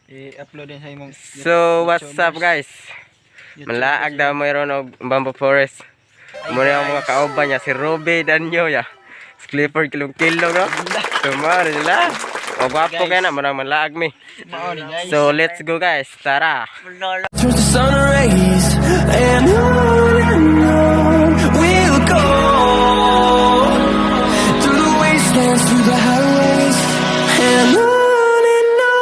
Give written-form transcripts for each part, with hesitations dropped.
I-upload din sa imong So, what's up guys? Malaag daw mayroon og bamboo forest. Muna yung mga kauban niya, si Ruby Danyo ya. Clifford kilong-kilong no? Tumari nila. O gwapo kaya na, marang malaag mi. So, let's go guys. Tara! Turns the sun rays and on we'll go through the wastelands, through the highways, and on we'll go.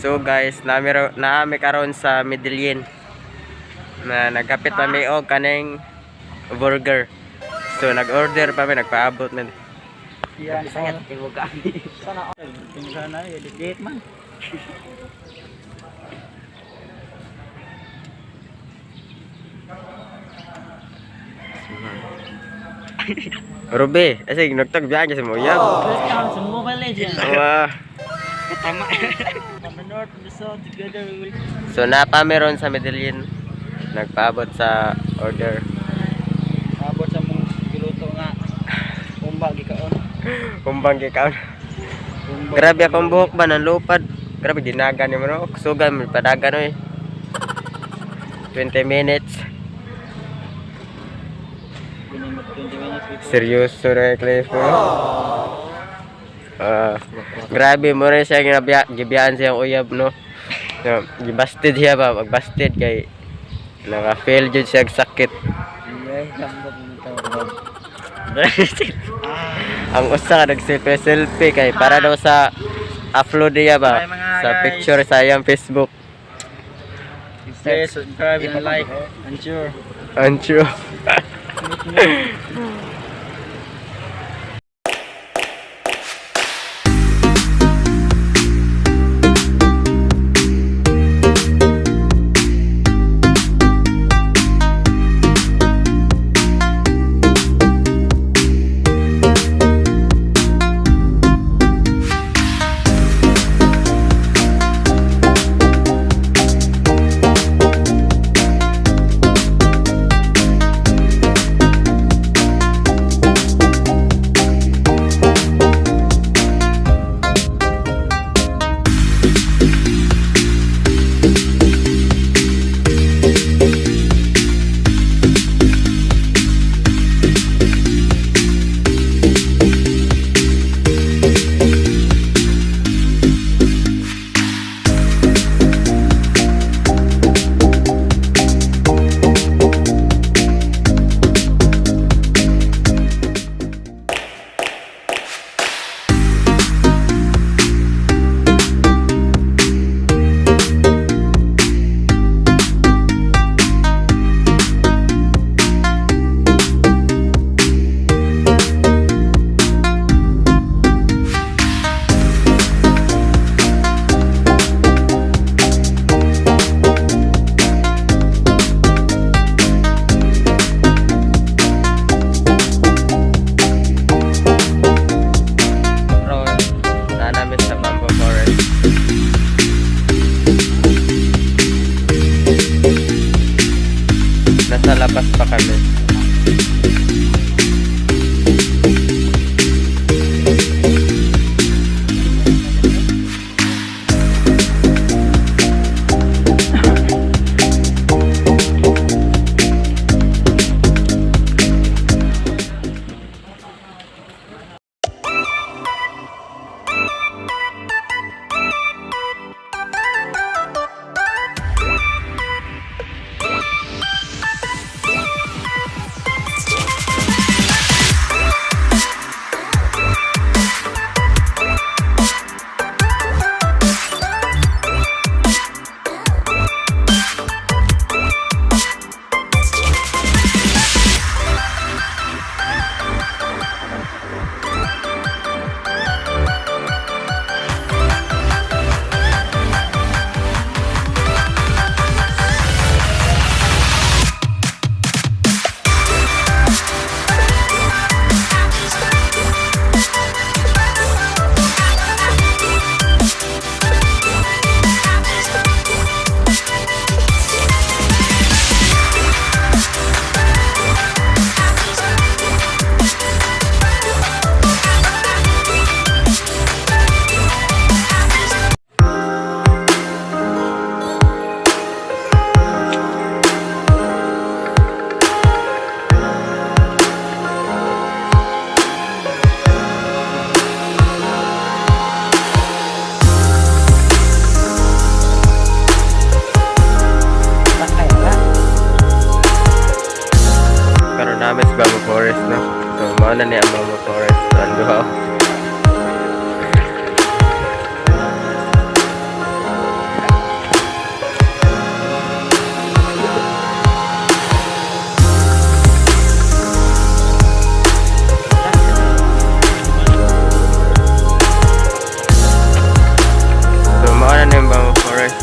So guys, naami karon sa Medellin. Na nagkapit kami og kaning burger. So nag-order pa mi, nagpaabot man. Yan, saya tiwag kami. Sana sana edit man. Ruby, asig nagtag biyahe sa mo ya. Sa Mobile Legends. Wah. Tama. From the north and the south together we will. So napa meron sa Medellin. Nagpaabot sa order. Abot sa mong giluto nga. Umbag gikaon. Kumbang gikaon. Grabe akong buhok ba ng lupad. Grabe dinagan ni mo no. Sugan mo padagan oy. 20 minutes. 20 minutes before. SuroySuroy cliff mo. Grabe mo rin siya gibiyaan siyang uyab no. Gibasted siya ba, magbasted kay naka-fail jud siya sakit. Ang usa ka nag-selfie kay para daw sa upload niya ba sa picture sa iyang Facebook. Please subscribe and like and share. Ancho. na niya ang mga forest. Ano? So, mauna na yung mga forest.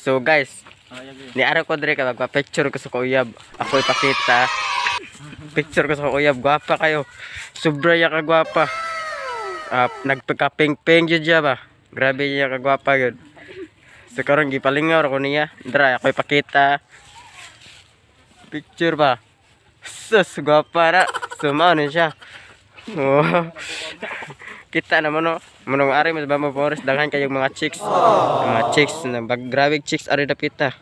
So guys, ni araw ko dire ka magpa-picture ko sa kuyab. Ako ipakita. Picture ko sa kuyab, gwapa kayo. Sobra ya ka gwapa. Nagpagka-ping-ping jud ya ba. Grabe ya ka gwapa gyud. So karon gipalingaw ko niya. Dra ako ipakita. Picture ba. Sus gwapa ra. Sumano siya. Oh. Kita naman no. Manong ari mas bamboo forest daghan kayong mga chicks. Mga chicks na grabe chicks ari dapita.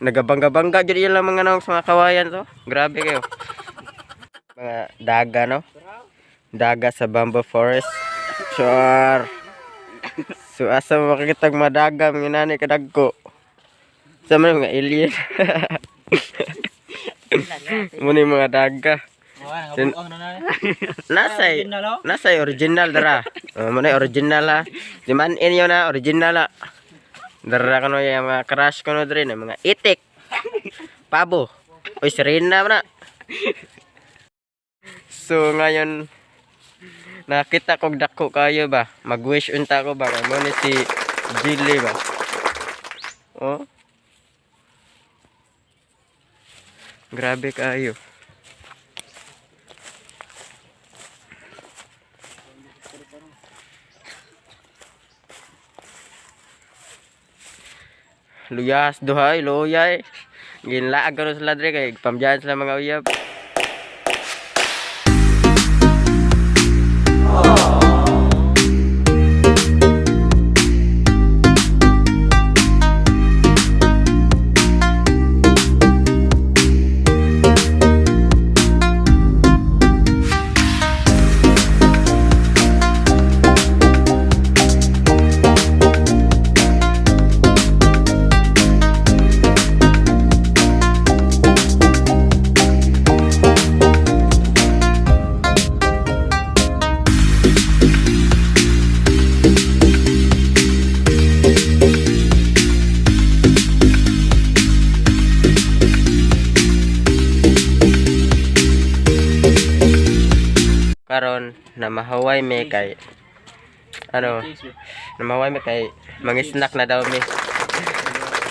Nagabangga-bangga gid lang mga nang mga kawayan to. Grabe kayo. Mga daga no. Daga sa bamboo forest. Sure. So asa makakita ang mga daga mga nani kadagko. Sa mga alien. Muni mga daga. Nasay original dara. Mana original lah. Diman inyo na original la. Dara kano yung mga crush ko no dre na mga itik. Pabo. Oy Serena na. So ngayon nakita kog dako kayo ba. Mag-wish unta ko ba mo ni si Jilly ba. Oh. Grabe kayo. Luyas duhay, loyay. Ginlaag ko sila dre kay pambiyan sila mga uyab. na mahaway me kay ano, na mahaway me kay mga snack na daw me.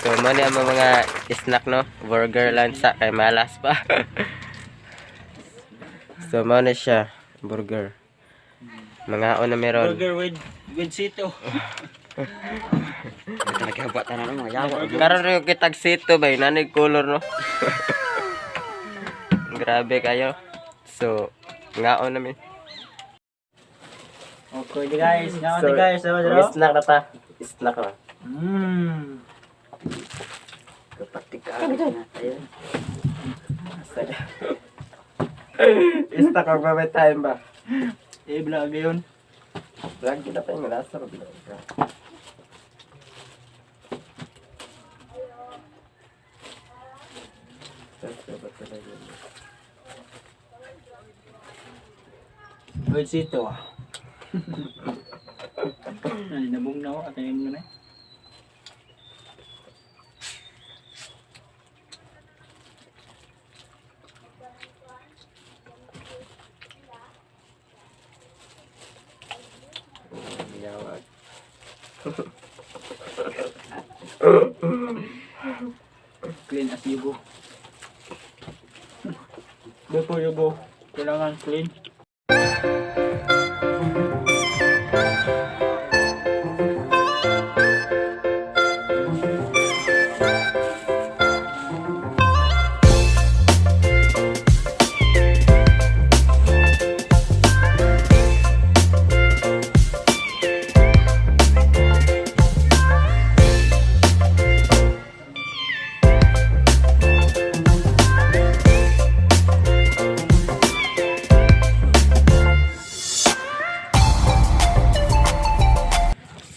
So mo ni ang mga snack no, burger lansa kay malas pa. So mo na siya, burger. Mga na meron. Burger with sito. Talaga ba tanan mga yawa. Karon rin yung kitag sito ba, nanig color no. Grabe kayo. So, ngaon namin. Okay guys, ngaon guys, sama dito. Snack na ta. Snack na. Kapati ka na tayo. Snack or ba time ba? Vlog yun. Vlog kita pa yung nasa vlog. With sito. Nabong na ako, atayin mo na. Clean as yubo. Before yubo, kailangan clean.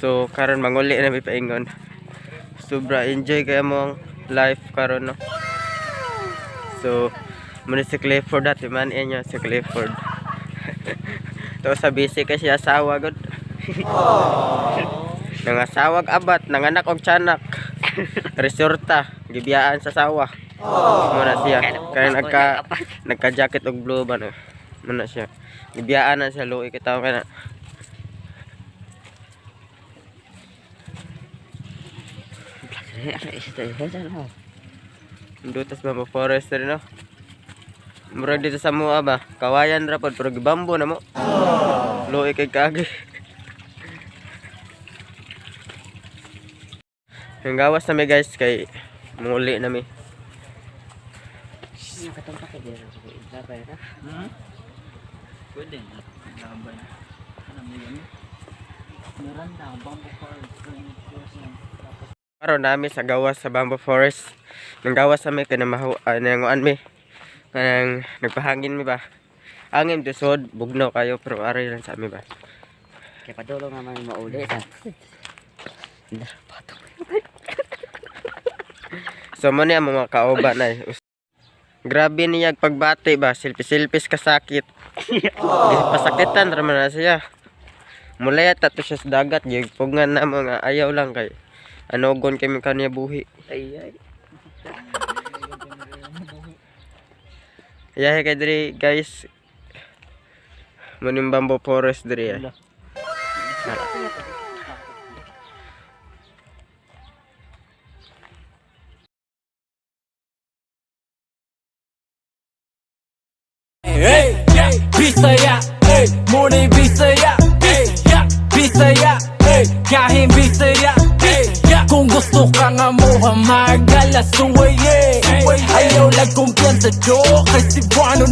So karon manguli na mi paingon. Sobra enjoy kaya mo ang life karon no. So muna si Clifford dati man niya si Clifford. To sa busy kasi asawa gud. Nangasawag abat, nanganak og tiyanak. Resorta, gibiyaan sa sawa. Muna siya. Kaya nagka-jacket og blue ba no. Muna siya. Gibiyaan na siya luoy kita kana. Dutas ba forest rin no. Murag dito sa mua ba, kawayan ra pod pero gibambo na mo. Luoy kay kagi. Yung gawas na mi guys kay muli na mi. Nakatong ka dito. Babay na. Pwede. Labay. Ano mo yun? Meron daw, bamboo forest. Karon nami sa gawas sa bamboo forest. Nang gawas kami kay nanguan mi. Kanang nagpahangin mi ba. Angin tusod, bugnaw kayo pero aray lang sa ami ba. Kaya padulo nga man mauli sa. So mo ni ang mga kaoba na. Grabe niya pagbati ba, silpis kasakit. Pasakitan ra man na siya. Mulay tato siya sa dagat, gigpugngan na mga ayaw lang kay anogon kami kanya buhi. Ay. Yahe kay diri guys. Muning bamboo forest diri. Hey, Bisaya, hey, muli Bisaya, hey, Bisaya, hey, kahit Bisaya, hey, kung gusto ka nga mo hamagala suway, ayaw lang kumpiyansa jo, kasi buwano